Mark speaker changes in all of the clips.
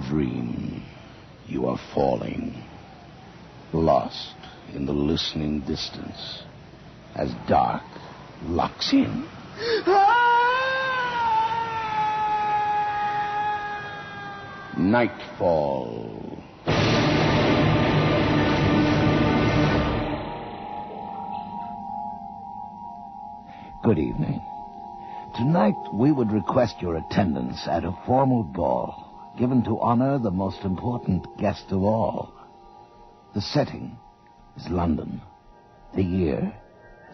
Speaker 1: dream. You are falling, lost in the listening distance, as dark locks in. Nightfall. Good evening. Tonight, we would request your attendance at a formal ball given to honor the most important guest of all. The setting is London. The year,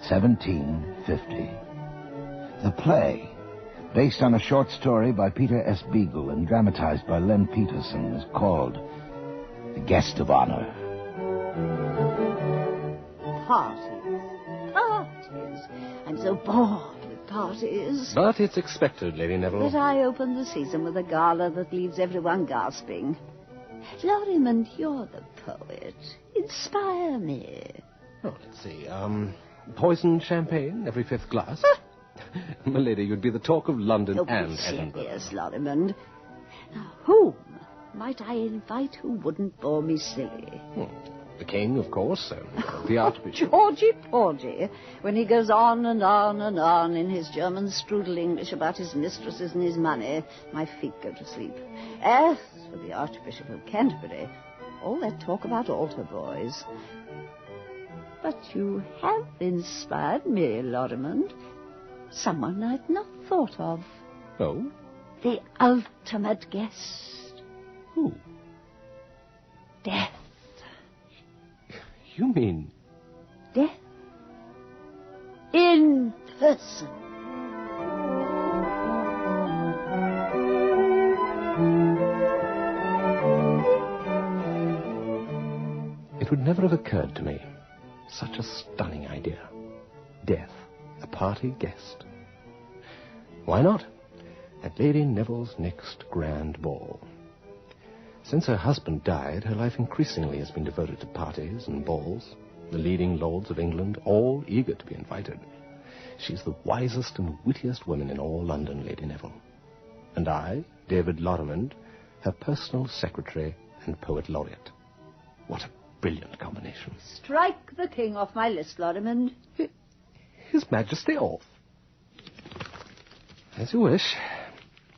Speaker 1: 1750. The play, based on a short story by Peter S. Beagle and dramatized by Len Peterson, is called The Guest of Honor.
Speaker 2: Parties. I'm so bored with parties.
Speaker 3: But it's expected, Lady Neville.
Speaker 2: But I open the season with a gala that leaves everyone gasping. Lorrimond, you're the poet. Inspire me.
Speaker 3: Oh, let's see. Poisoned champagne every fifth glass. My lady, you'd be the talk of London and Edinburgh.
Speaker 2: Serious, Lorrimond. Now, whom might I invite who wouldn't bore me silly?
Speaker 3: The king, of course, the Archbishop.
Speaker 2: Georgie Porgy, when he goes on and on and on in his German strudel English about his mistresses and his money, my feet go to sleep. As for the Archbishop of Canterbury, all that talk about altar boys. But you have inspired me, Lorrimond. Someone I'd not thought of.
Speaker 3: Oh?
Speaker 2: The ultimate guest.
Speaker 3: Who?
Speaker 2: Death.
Speaker 3: You mean...
Speaker 2: Death. In person.
Speaker 3: It would never have occurred to me. Such a stunning idea. Death, a party guest. Why not? At Lady Neville's next grand ball. Since her husband died, her life increasingly has been devoted to parties and balls, the leading lords of England, all eager to be invited. She's the wisest and wittiest woman in all London, Lady Neville. And I, David Lorrimond, her personal secretary and poet laureate. What a brilliant combination.
Speaker 2: Strike the king off my list, Lorrimond.
Speaker 3: His Majesty off. As you wish.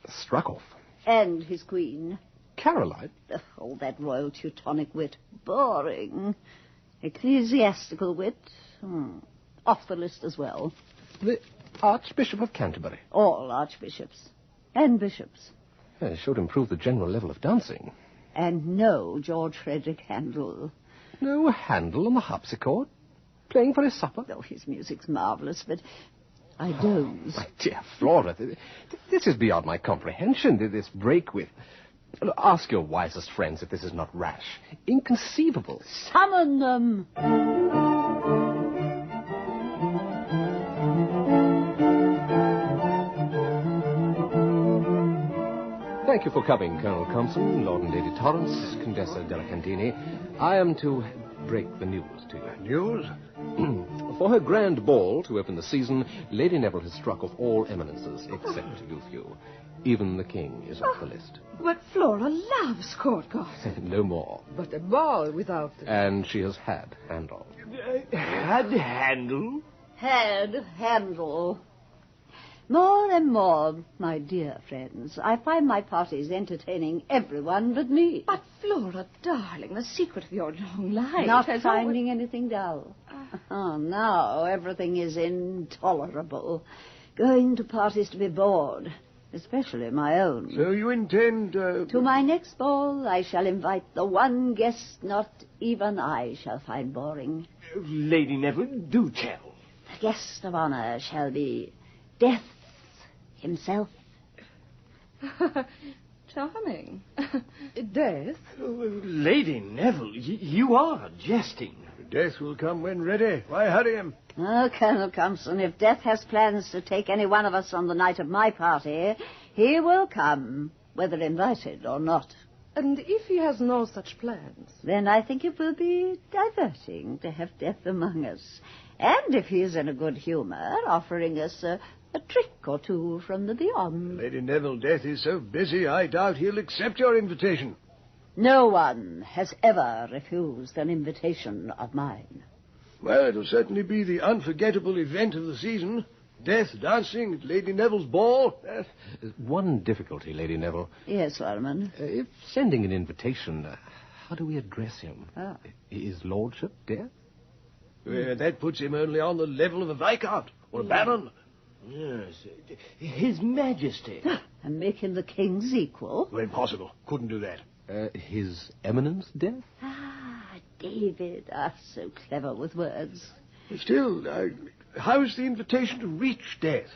Speaker 3: Struck off.
Speaker 2: And his queen.
Speaker 3: Caroline?
Speaker 2: Oh, that royal Teutonic wit. Boring. Ecclesiastical wit. Off the list as well.
Speaker 3: The Archbishop of Canterbury.
Speaker 2: All archbishops. And bishops.
Speaker 3: It should improve the general level of dancing.
Speaker 2: And no George Frederick Handel.
Speaker 3: No Handel on the harpsichord? Playing for his supper?
Speaker 2: Oh, his music's marvellous, but I doze.
Speaker 3: My dear Flora, this is beyond my comprehension, this break with... Ask your wisest friends if this is not rash. Inconceivable.
Speaker 2: Summon them.
Speaker 3: Thank you for coming, Colonel Compson, Lord and Lady Torrance, Condessa della Cantini. I am to break the news to you.
Speaker 4: News?
Speaker 3: For her grand ball to open the season, Lady Neville has struck off all eminences except you few. Even the king is off the list.
Speaker 5: But Flora loves court gossip.
Speaker 3: No more.
Speaker 5: But a ball without...
Speaker 3: And she has had Handel.
Speaker 4: Had Handel?
Speaker 2: Had Handel. More and more, my dear friends, I find my parties entertaining everyone but me.
Speaker 5: But Flora, darling, the secret of your long life...
Speaker 2: Not finding anything dull. Oh, now everything is intolerable. Going to parties to be bored. Especially my own.
Speaker 4: So you intend...
Speaker 2: To my next ball, I shall invite the one guest not even I shall find boring.
Speaker 4: Lady Neville, do tell.
Speaker 2: The guest of honor shall be Death himself.
Speaker 5: Charming. Death?
Speaker 4: Lady Neville, you are jesting. Death will come when ready. Why hurry him?
Speaker 2: Oh, Colonel Compson, if Death has plans to take any one of us on the night of my party, he will come, whether invited or not.
Speaker 5: And if he has no such plans?
Speaker 2: Then I think it will be diverting to have Death among us. And if he is in a good humor, offering us a trick or two from the beyond.
Speaker 4: Lady Neville, Death is so busy, I doubt he'll accept your invitation.
Speaker 2: No one has ever refused an invitation of mine.
Speaker 4: Well, it'll certainly be the unforgettable event of the season. Death dancing at Lady Neville's ball.
Speaker 3: One difficulty, Lady Neville.
Speaker 2: Yes, Lorimer.
Speaker 3: If sending an invitation, how do we address him?
Speaker 2: Ah.
Speaker 3: Is Lordship Death?
Speaker 4: That puts him only on the level of a Viscount or a Baron. Yes, His Majesty.
Speaker 2: And make him the king's equal?
Speaker 4: Well, impossible. Couldn't do that.
Speaker 3: His Eminence Death?
Speaker 2: Ah, David, so clever with words.
Speaker 4: Still, how's the invitation to reach Death?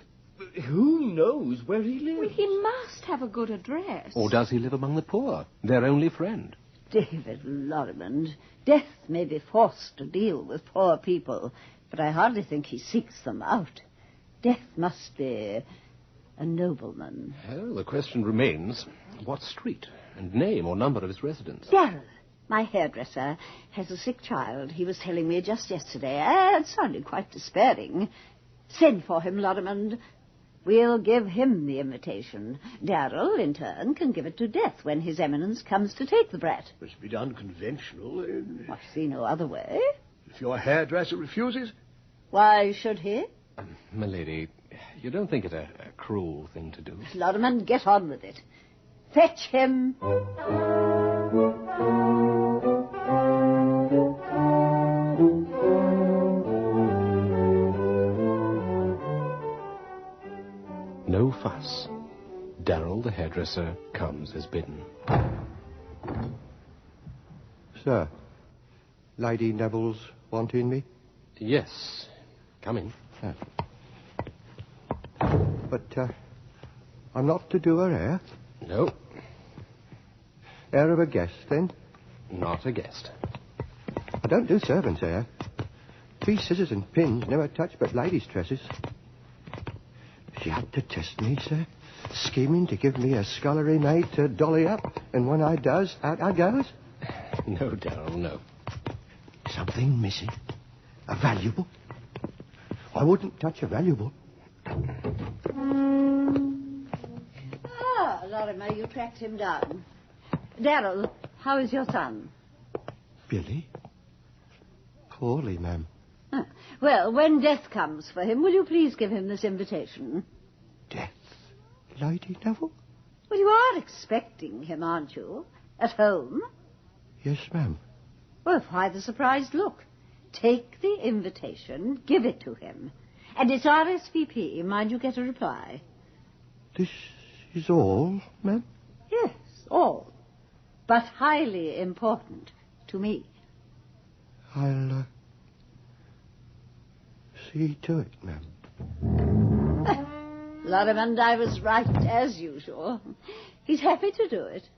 Speaker 4: Who knows where he lives?
Speaker 5: Well, he must have a good address.
Speaker 3: Or does he live among the poor, their only friend?
Speaker 2: David Lorimer, Death may be forced to deal with poor people, but I hardly think he seeks them out. Death must be a nobleman.
Speaker 3: Well, the question remains, what street and name or number of his residence?
Speaker 2: Darrell, my hairdresser, has a sick child. He was telling me just yesterday. It sounded quite despairing. Send for him, Lorimer. We'll give him the invitation. Darrell, in turn, can give it to Death when His Eminence comes to take the brat.
Speaker 4: Must be done conventional.
Speaker 2: I see no other way.
Speaker 4: If your hairdresser refuses?
Speaker 2: Why should he?
Speaker 3: Milady, you don't think it a cruel thing to do?
Speaker 2: Lorimer, get on with it. Fetch him.
Speaker 3: No fuss. Darrell, the hairdresser, comes as bidden.
Speaker 6: Sir, Lady Neville's wanting me?
Speaker 3: Yes. Come in.
Speaker 6: But, I'm not to do her hair?
Speaker 3: No,
Speaker 6: Hair of a guest, then?
Speaker 3: not a guest.
Speaker 6: I don't do servants' hair. These scissors and pins never touch but ladies' tresses. She had to test me, sir, scheming to give me a scullery maid to dolly up, and when I does, out I goes.
Speaker 3: No, Darrell, no.
Speaker 6: Something missing. A valuable. I wouldn't touch a valuable.
Speaker 2: Ah, Lorimer, you tracked him down. Darrell, how is your son?
Speaker 6: Billy? Poorly, ma'am.
Speaker 2: Ah, well, when Death comes for him, will you please give him this invitation?
Speaker 6: Death, Lady Neville?
Speaker 2: Well, you are expecting him, aren't you? At home?
Speaker 6: Yes, ma'am.
Speaker 2: Well, why the surprised look? Take the invitation, give it to him. And it's RSVP, mind you get a reply.
Speaker 6: This is all, ma'am?
Speaker 2: Yes, all. But highly important to me.
Speaker 6: I'll, see to it, ma'am.
Speaker 2: Lorimer, I was right, as usual. He's happy to do it.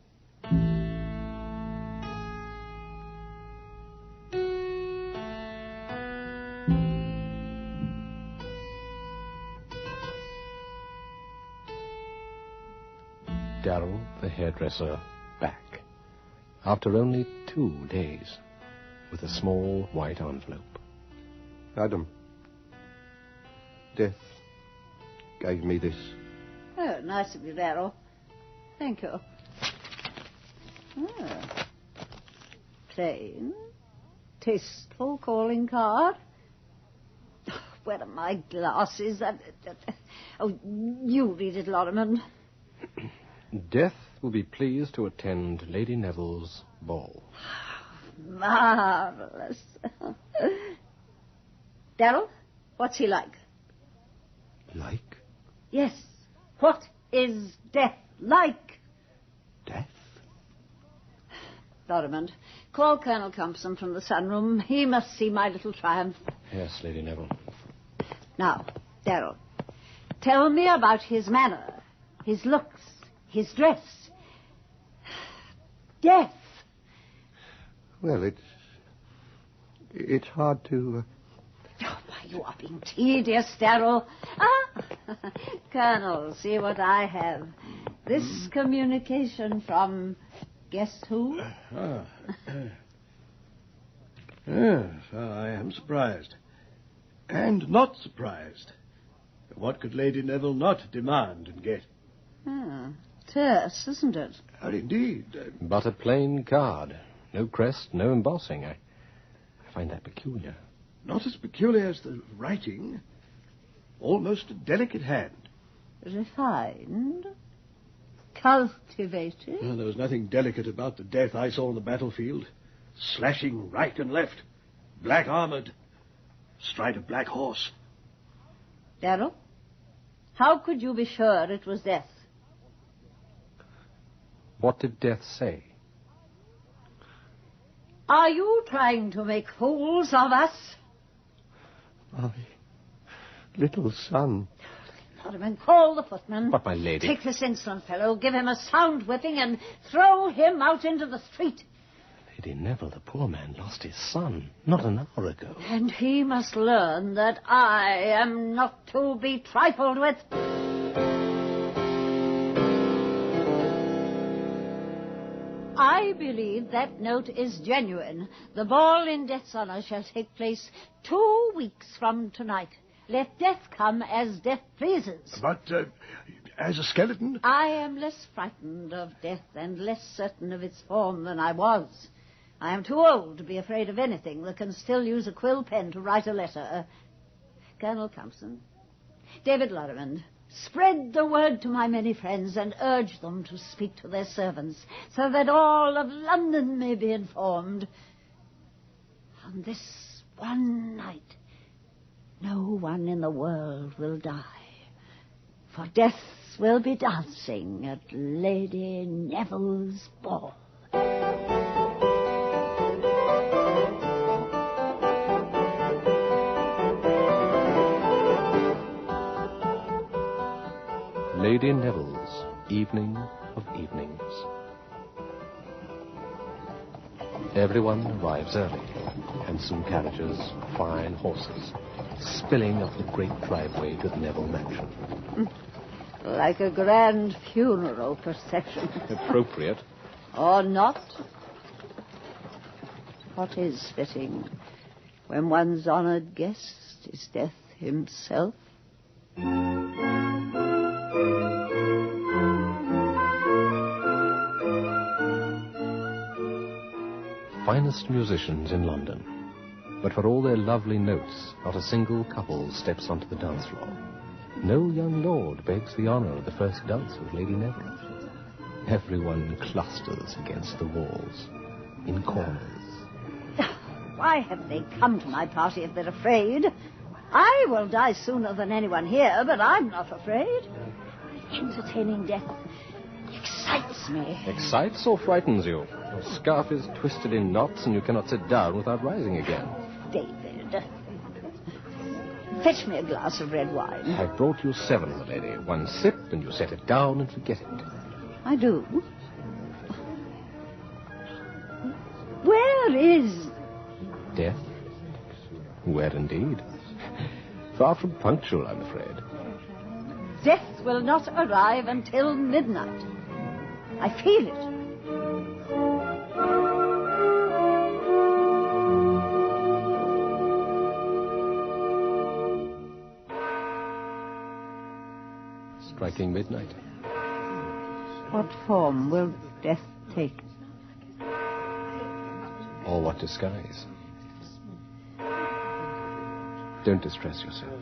Speaker 3: Darrell, the hairdresser, back. After only 2 days, with a small white envelope.
Speaker 6: Adam, Death gave me this.
Speaker 2: Oh, nice of you, Darrell. Thank you. Ah. Plain, tasteful calling card. Where are my glasses? Oh, you read it, Lorimer.
Speaker 3: Death will be pleased to attend Lady Neville's ball.
Speaker 2: Marvelous. Darrell, what's he like?
Speaker 6: Like
Speaker 2: Yes. What is Death like?
Speaker 6: Death?
Speaker 2: Lorimer, call Colonel Compson from the sunroom. He must see my little triumph.
Speaker 3: Yes, Lady Neville.
Speaker 2: Now, Darrell, tell me about his manner, his looks, his dress. Death.
Speaker 6: Well, it's hard to...
Speaker 2: Oh, why, you are being tedious, Darrell. Ah, Colonel, see what I have. This communication from guess who?
Speaker 4: Yes, I am surprised. And not surprised. What could Lady Neville not demand and get?
Speaker 2: terse, isn't it?
Speaker 4: Indeed.
Speaker 3: But a plain card. No crest, no embossing. I find that peculiar.
Speaker 4: Not as peculiar as the writing. Almost a delicate hand.
Speaker 2: Refined? Cultivated?
Speaker 4: Well, there was nothing delicate about the death I saw on the battlefield. Slashing right and left. Black armored. Stride a black horse.
Speaker 2: Darrow, how could you be sure it was death?
Speaker 3: What did Death say?
Speaker 2: Are you trying to make fools of us?
Speaker 6: My little son.
Speaker 2: Lorimer, call the footman.
Speaker 3: But, my lady...
Speaker 2: Take this insolent fellow, give him a sound whipping, and throw him out into the street.
Speaker 3: Lady Neville, the poor man lost his son not an hour ago.
Speaker 2: And he must learn that I am not to be trifled with. I believe that note is genuine. The ball in Death's honor shall take place 2 weeks from tonight. Let death come as death pleases.
Speaker 4: But, as a skeleton...
Speaker 2: I am less frightened of death and less certain of its form than I was. I am too old to be afraid of anything that can still use a quill pen to write a letter. Colonel Compson, David Lorimer, spread the word to my many friends and urge them to speak to their servants so that all of London may be informed. On this one night, no one in the world will die, for death will be dancing at Lady Neville's ball.
Speaker 3: Lady Neville's Evening of Evenings. Everyone arrives early. Handsome carriages, fine horses, spilling up the great driveway to the Neville mansion.
Speaker 2: Like a grand funeral procession.
Speaker 3: Appropriate.
Speaker 2: Or not. What is fitting when one's honored guest is Death himself?
Speaker 3: Finest musicians in London. But for all their lovely notes, not a single couple steps onto the dance floor. No young lord begs the honor of the first dance with Lady Neville. Everyone clusters against the walls, in corners.
Speaker 2: Why have they come to my party if they're afraid? I will die sooner than anyone here, but I'm not afraid. Entertaining death excites me.
Speaker 3: Excites or frightens you? Your scarf is twisted in knots and you cannot sit down without rising again.
Speaker 2: David, fetch me a glass of red wine.
Speaker 3: I brought you 7, my lady. 1 sip and you set it down and forget it.
Speaker 2: I do. Where is
Speaker 3: Death? Where indeed? Far from punctual, I'm afraid.
Speaker 2: Death will not arrive until midnight. I feel it.
Speaker 3: Striking midnight.
Speaker 2: What form will death take?
Speaker 3: Or what disguise? Don't distress yourself.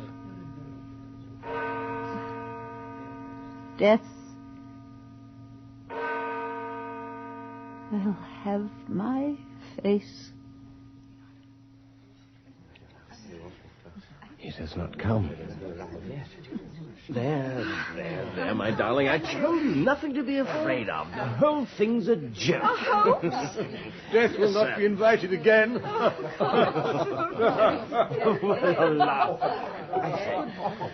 Speaker 2: Death will have my face.
Speaker 3: It has not come.
Speaker 4: There, my darling. I told you nothing to be afraid of. The whole thing's a joke. Death will not be invited again. What a laugh.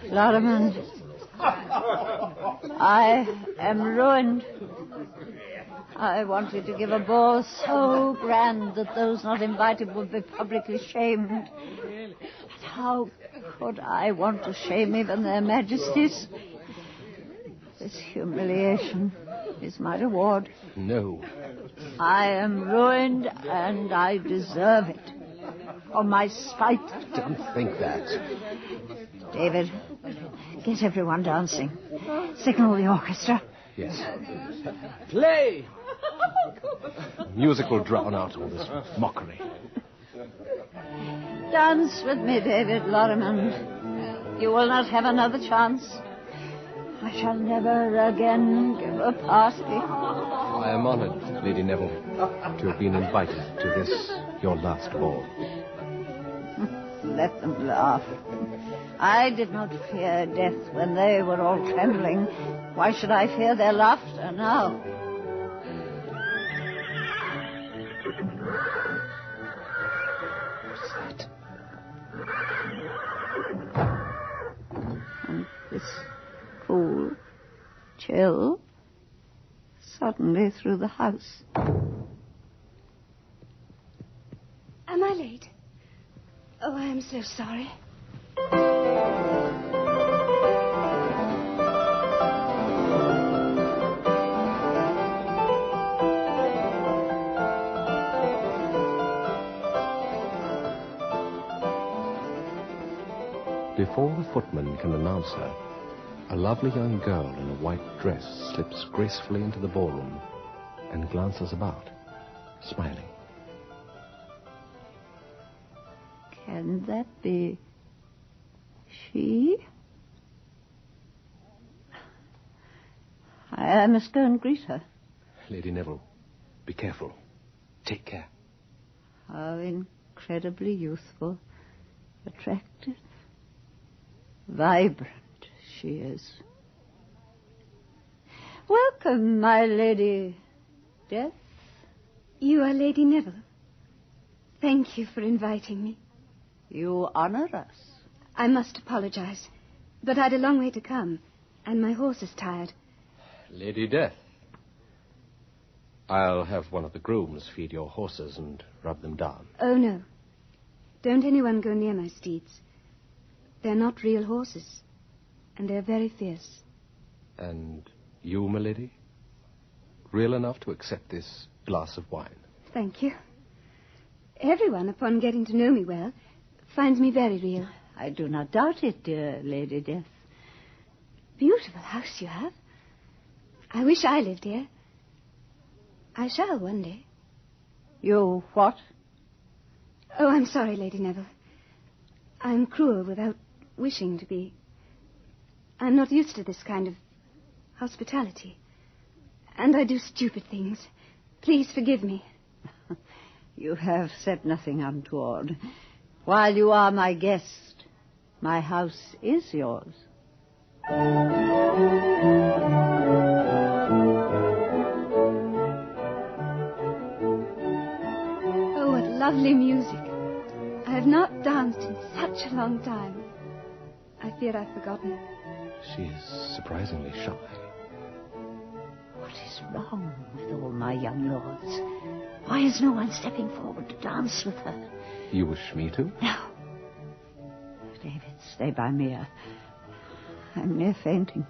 Speaker 2: Lorimer, I am ruined. I wanted to give a ball so grand that those not invited would be publicly shamed. But how could I want to shame even their majesties? This humiliation is my reward.
Speaker 3: No.
Speaker 2: I am ruined, and I deserve it. For my spite.
Speaker 3: Don't think that.
Speaker 2: David, get everyone dancing. Signal the orchestra.
Speaker 3: Yes.
Speaker 4: Play!
Speaker 3: Music will drown out all this mockery.
Speaker 2: Dance with me, David Lorrimer. You will not have another chance. I shall never again give a party.
Speaker 3: I am honored, Lady Neville, to have been invited to this, your last ball.
Speaker 2: Let them laugh. I did not fear death when they were all trembling. Why should I fear their laughter now?
Speaker 3: What's that?
Speaker 2: And this cool chill suddenly through the house.
Speaker 5: Am I late? Oh, I am so sorry.
Speaker 3: Before the footman can announce her, a lovely young girl in a white dress slips gracefully into the ballroom and glances about, smiling.
Speaker 2: Can that be she? I must go and greet her.
Speaker 3: Lady Neville, be careful. Take care.
Speaker 2: How incredibly youthful, attractive, vibrant she is. Welcome, my Lady Death.
Speaker 5: You are Lady Neville. Thank you for inviting me.
Speaker 2: You honor us.
Speaker 5: I must apologize, but I'd a long way to come, and my horse is tired.
Speaker 3: Lady Death, I'll have one of the grooms feed your horses and rub them down.
Speaker 5: Oh, no. Don't anyone go near my steeds. They're not real horses, and they're very fierce.
Speaker 3: And you, milady? Real enough to accept this glass of wine?
Speaker 5: Thank you. Everyone, upon getting to know me well, finds me very real.
Speaker 2: I do not doubt it, dear Lady Death.
Speaker 5: Beautiful house you have. I wish I lived here. I shall one day.
Speaker 2: You what?
Speaker 5: Oh, I'm sorry, Lady Neville. I'm cruel without wishing to be. I'm not used to this kind of hospitality. And I do stupid things. Please forgive me.
Speaker 2: You have said nothing untoward. While you are my guest, my house is yours.
Speaker 5: Oh, what lovely music. I have not danced in such a long time. I fear I've forgotten.
Speaker 3: She is surprisingly shy.
Speaker 2: What is wrong with all my young lords? Why is no one stepping forward to dance with her?
Speaker 3: You wish me to?
Speaker 2: No. David, stay by me. I'm near fainting.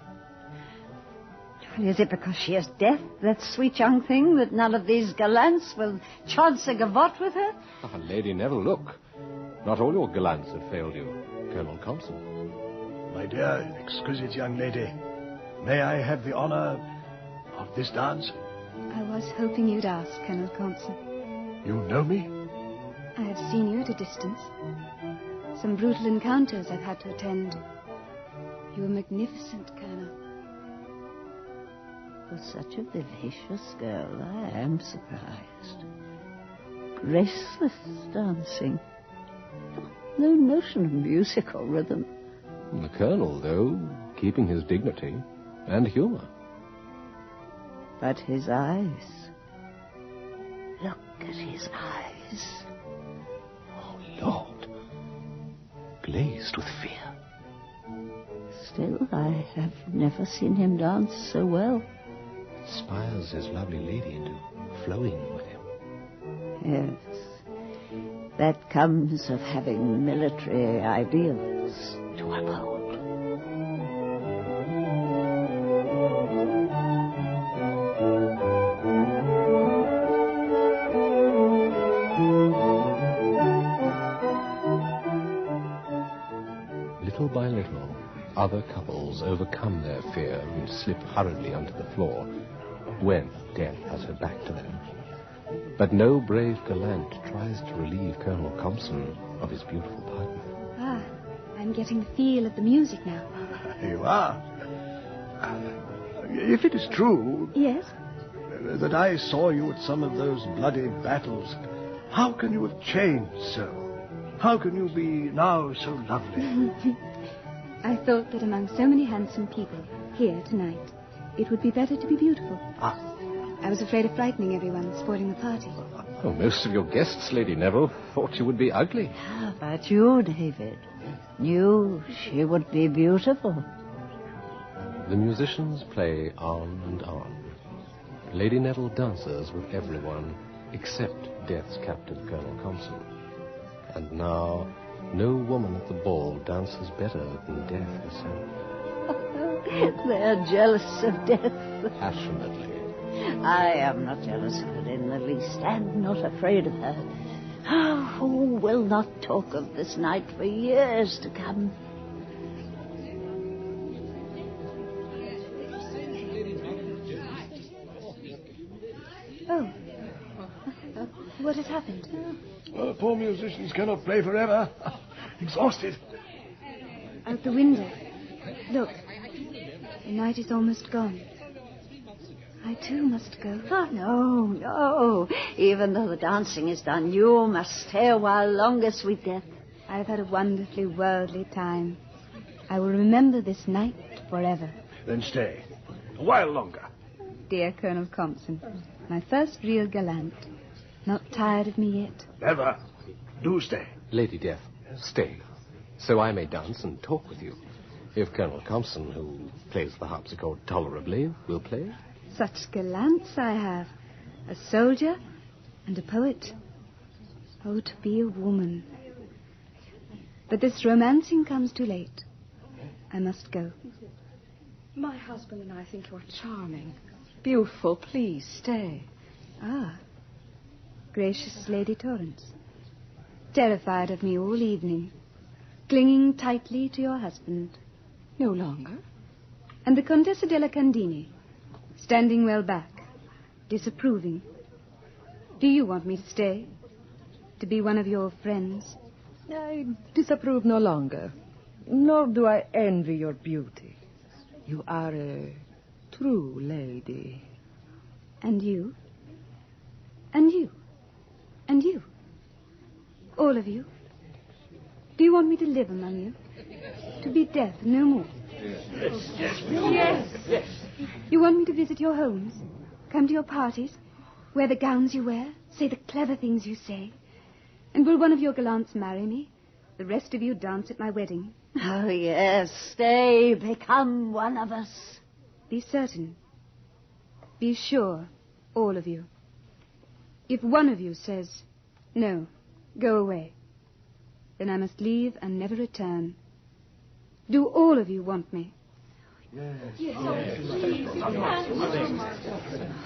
Speaker 2: Is it because she is deaf, that sweet young thing, that none of these gallants will chance a gavotte with her?
Speaker 3: Ah, Lady Neville, look. Not all your gallants have failed you. Colonel Compson.
Speaker 7: My dear, exquisite young lady, may I have the honor of this dance?
Speaker 5: I was hoping you'd ask, Colonel Compson.
Speaker 7: You know me?
Speaker 5: I have seen you at a distance. Some brutal encounters I've had to attend. You're magnificent, Colonel.
Speaker 2: For such a vivacious girl, I am surprised. Graceless dancing. No notion of music or rhythm.
Speaker 3: The Colonel, though, keeping his dignity and humor.
Speaker 2: But his eyes. Look at his eyes.
Speaker 3: Oh, Lord. Glazed with fear.
Speaker 2: Still, I have never seen him dance so well.
Speaker 3: Inspires his lovely lady into flowing with him.
Speaker 2: Yes. That comes of having military ideals to uphold.
Speaker 3: Little by little, other couples overcome their fear and slip hurriedly onto the floor when death has her back to them. But no brave gallant tries to relieve Colonel Compson of his beautiful partner.
Speaker 5: Ah, I'm getting the feel of the music now.
Speaker 7: You are. If it is true...
Speaker 5: Yes?
Speaker 7: That I saw you at some of those bloody battles, how can you have changed so? How can you be now so lovely?
Speaker 5: I thought that among so many handsome people here tonight, it would be better to be beautiful.
Speaker 7: Ah.
Speaker 5: I was afraid of frightening everyone, spoiling the party.
Speaker 3: Oh, most of your guests, Lady Neville, thought you would be ugly.
Speaker 2: How about you, David? Knew she would be beautiful.
Speaker 3: The musicians play on and on. Lady Neville dances with everyone except Death's captive, Colonel Compson. And now, no woman at the ball dances better than Death herself.
Speaker 2: They're jealous of Death.
Speaker 3: Passionately.
Speaker 2: I am not jealous of her in the least, and not afraid of her. Oh, who will not talk of this night for years to come?
Speaker 5: Oh. What has happened?
Speaker 7: Well, poor musicians cannot play forever. Exhausted.
Speaker 5: Out the window. Look. The night is almost gone. I too must go.
Speaker 2: Oh, no. Even though the dancing is done, you must stay a while longer, sweet Death.
Speaker 5: I've had a wonderfully worldly time. I will remember this night forever.
Speaker 7: Then stay. A while longer.
Speaker 5: Dear Colonel Compson, my first real gallant. Not tired of me yet?
Speaker 7: Never. Do stay.
Speaker 3: Lady Death, stay, so I may dance and talk with you. If Colonel Compson, who plays the harpsichord tolerably, will play.
Speaker 5: Such gallants I have. A soldier and a poet. Oh, to be a woman. But this romancing comes too late. I must go.
Speaker 8: My husband and I think you're charming. Beautiful, please stay.
Speaker 5: Ah, gracious Lady Torrance. Terrified of me all evening. Clinging tightly to your husband.
Speaker 8: No longer?
Speaker 5: And the Contessa della Candini. Standing well back. Disapproving. Do you want me to stay? To be one of your friends?
Speaker 8: I disapprove no longer. Nor do I envy your beauty. You are a true lady.
Speaker 5: And you? And you? And you? All of you? Do you want me to live among you? To be death, no more? Yes. You want me to visit your homes? Come to your parties? Wear the gowns you wear? Say the clever things you say? And will one of your gallants marry me? The rest of you dance at my wedding?
Speaker 2: Oh, yes. Stay. Become one of us.
Speaker 5: Be certain. Be sure, all of you. If one of you says, no, go away, then I must leave and never return. Do all of you want me?
Speaker 7: Yes.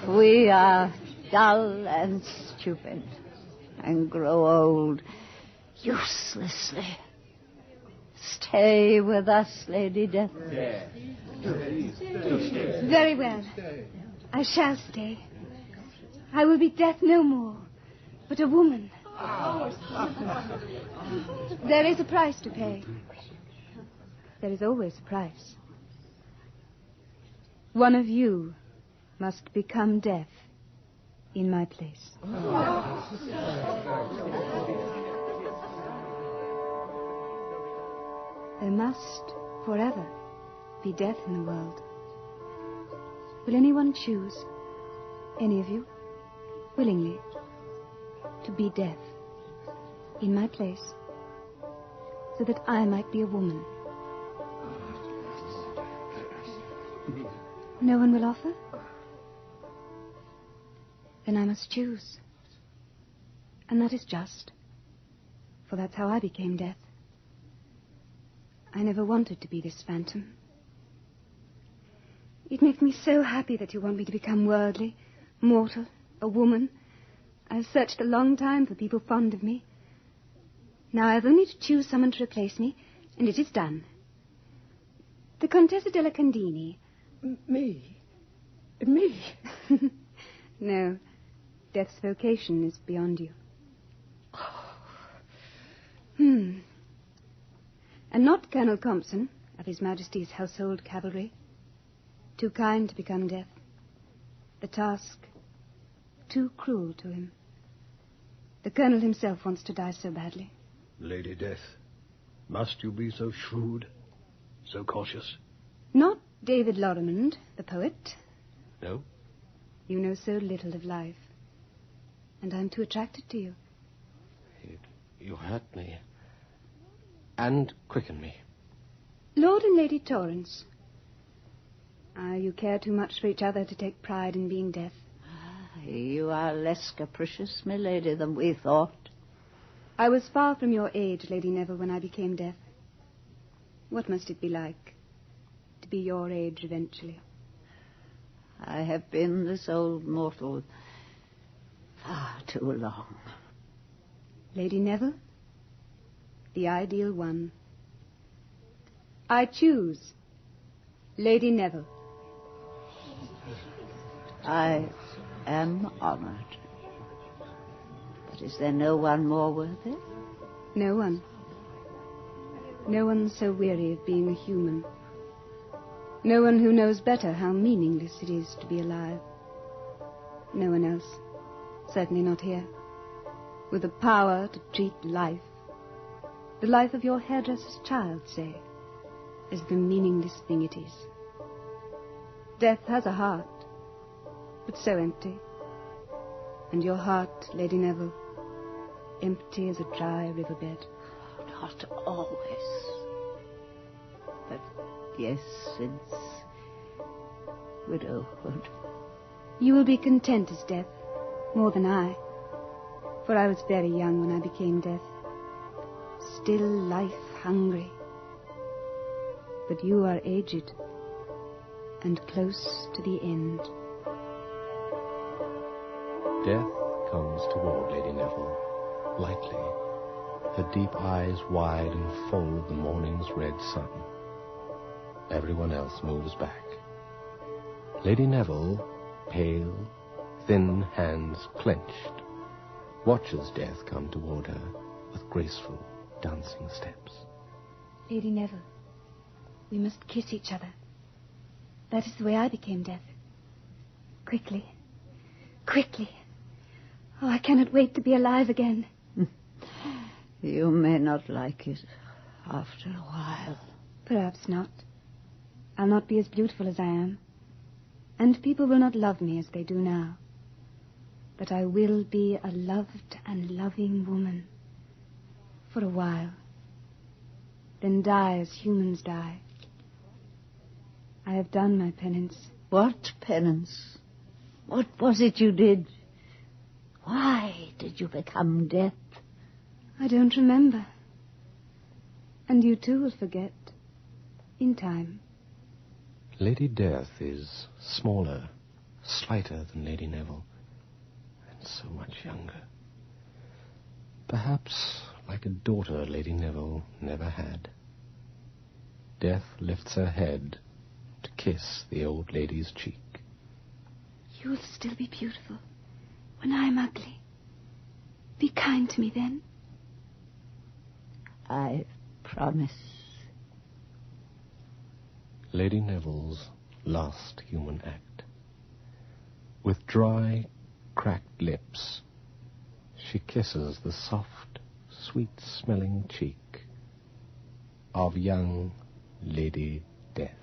Speaker 2: We are dull and stupid and grow old uselessly. Stay with us, Lady Death.
Speaker 5: Very well. I shall stay. I will be Death no more, but a woman. There is a price to pay. There is always a price. One of you must become Death in my place. There must forever be death in the world. Will anyone choose, any of you, willingly, to be death in my place, so that I might be a woman? No one will offer? Then I must choose. And that is just, for that's how I became death. I never wanted to be this phantom. It makes me so happy that you want me to become worldly, mortal, a woman. I've searched a long time for people fond of me. Now I've only to choose someone to replace me, and it is done. The Contessa della Candini.
Speaker 8: Me?
Speaker 5: No. Death's vocation is beyond you. And not Colonel Compson of His Majesty's Household Cavalry. Too kind to become Death. The task too cruel to him. The Colonel himself wants to die so badly.
Speaker 7: Lady Death, must you be so shrewd, so cautious?
Speaker 5: Not David Lorrimond, the poet.
Speaker 7: No?
Speaker 5: You know so little of life. And I'm too attracted to you.
Speaker 3: You hurt me. And quicken me.
Speaker 5: Lord and Lady Torrance. You care too much for each other to take pride in being Death.
Speaker 2: You are less capricious, my lady, than we thought.
Speaker 5: I was far from your age, Lady Neville, when I became Death. What must it be like to be your age eventually?
Speaker 2: I have been this old mortal far too long.
Speaker 5: Lady Neville, the ideal one. I choose Lady Neville.
Speaker 2: I am honored. But is there no one more worthy?
Speaker 5: No one. No one so weary of being a human. No one who knows better how meaningless it is to be alive. No one else, certainly not here, with the power to treat life, the life of your hairdresser's child, say, as the meaningless thing it is. Death has a heart, but so empty. And your heart, Lady Neville, empty as a dry riverbed.
Speaker 2: Not always. But yes, since widowhood.
Speaker 5: You will be content as Death, more than I. For I was very young when I became Death. Still life-hungry. But you are aged, and close to the end.
Speaker 3: Death comes toward Lady Neville, lightly, her deep eyes wide and full of the morning's red sun. Everyone else moves back. Lady Neville, pale, thin hands clenched, watches Death come toward her with graceful, dancing steps.
Speaker 5: Lady Neville, we must kiss each other. That is the way I became Death. Quickly. Quickly. Oh, I cannot wait to be alive again.
Speaker 2: You may not like it after a while.
Speaker 5: Perhaps not. I'll not be as beautiful as I am. And people will not love me as they do now. But I will be a loved and loving woman. For a while. Then die as humans die. I have done my penance.
Speaker 2: What penance? What was it you did? Why did you become Death?
Speaker 5: I don't remember. And you too will forget. In time.
Speaker 3: Lady Death is smaller, slighter than Lady Neville, and so much younger. Perhaps like a daughter Lady Neville never had. Death lifts her head to kiss the old lady's cheek.
Speaker 5: You will still be beautiful when I am ugly. Be kind to me then.
Speaker 2: I promise.
Speaker 3: Lady Neville's last human act. With dry, cracked lips, she kisses the soft, sweet-smelling cheek of young Lady Death.